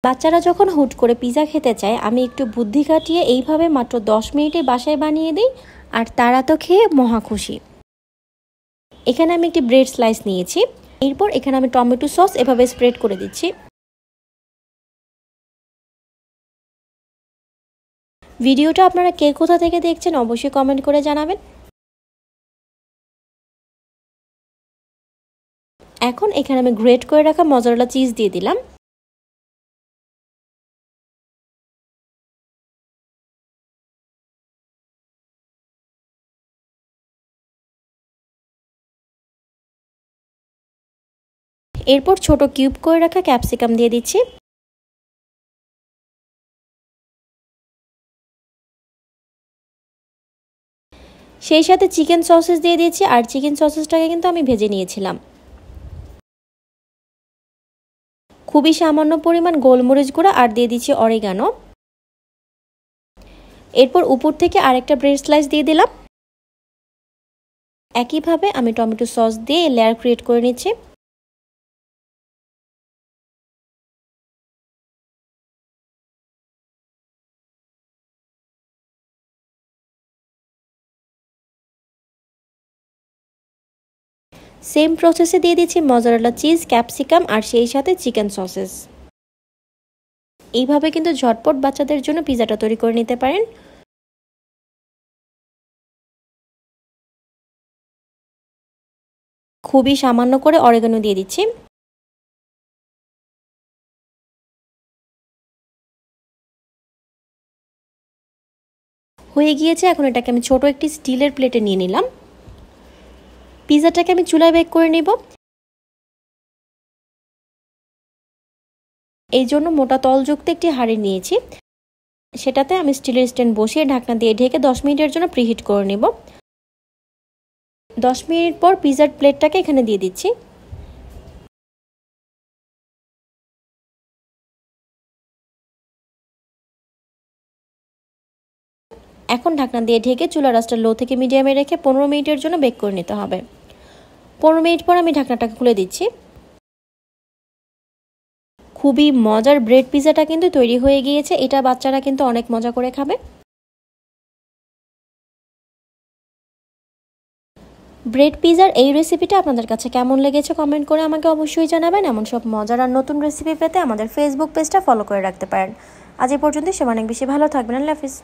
বাচ্চারা যখন হুট করে পিৎজা খেতে চায়, আমি একটু বুদ্ধি খাটিয়ে এইভাবে মাত্র 10 মিনিটে বাসায় বানিয়ে দিই, আর তারা তো খেয়ে মহা খুশি। এখানে আমি একটি ব্রেড স্লাইস নিয়েছি। এরপর এখানে আমি টমেটো সস এভাবে স্প্রেড করে দিচ্ছি। ভিডিওটা আপনারা কে কোথা থেকে দেখছেন অবশ্যই কমেন্ট করে জানাবেন। এখন এখানে আমি গ্রেট করে রাখা মজারেলা চিজ দিয়ে দিলাম। এরপর ছোট কিউব করে রাখা ক্যাপসিকাম দিয়ে দিচ্ছি। সেই সাথে চিকেন সসেস দিয়ে দিয়েছি, আর চিকেন সসেসটাকে কিন্তু আমি ভেজে নিয়েছিলাম। খুবই সামান্য পরিমাণ গোলমরিচ গুঁড়া আর দিয়ে দিচ্ছি অরিগানো। এরপর উপর থেকে আরেকটা ব্রেড স্লাইস দিয়ে দিলাম। একইভাবে আমি টমেটো সস দিয়ে লেয়ার ক্রিয়েট করে নিচ্ছি। সেম প্রসেসে দিয়ে দিচ্ছি মজারেলা চিজ, ক্যাপসিকাম আর সেই সাথে চিকেন সসেস। এইভাবে কিন্তু ঝটপট বাচ্চাদের জন্য পিৎজাটা তৈরি করে নিতে পারেন। খুবই সামান্য করে অরিগানো দিয়ে দিচ্ছি। হয়ে গিয়েছে। এখন এটাকে আমি ছোট একটি স্টিলের প্লেটে নিয়ে নিলাম। পিৎজাটাকে আমি চুলায় বেক করে নেব। এই জন্য মোটা তলযুক্ত একটি হাঁড়ি নিয়েছি। সেটাতে আমি স্টিলের স্ট্যান্ড বসিয়ে ঢাকনা দিয়ে ঢেকে 10 মিনিটের জন্য প্রিহিট করে নেব। 10 মিনিট পর পিৎজার প্লেটটাকে এখানে দিয়ে দিচ্ছি। এখন ঢাকনা দিয়ে ঢেকে চুলার আঁচটা লো থেকে মিডিয়ামে রেখে 15 মিনিটের জন্য বেক করে নিতে হবে। 15 মিনিট পর আমি ঢাকনাটাকে খুলে দিচ্ছি। খুবই মজার ব্রেড পিৎজাটা কিন্তু তৈরি হয়ে গিয়েছে। এটা বাচ্চারা কিন্তু অনেক মজা করে খাবে। ব্রেড পিৎজার এই রেসিপিটা আপনাদের কাছে কেমন লেগেছে কমেন্ট করে আমাকে অবশ্যই জানাবেন। এমন সব মজার আর নতুন রেসিপি পেতে আমাদের ফেসবুক পেজটা ফলো করে রাখতে পারেন। আজ এই পর্যন্তই। সবাই অনেক বেশি ভালো থাকবেন। আল্লাহ হাফিজ।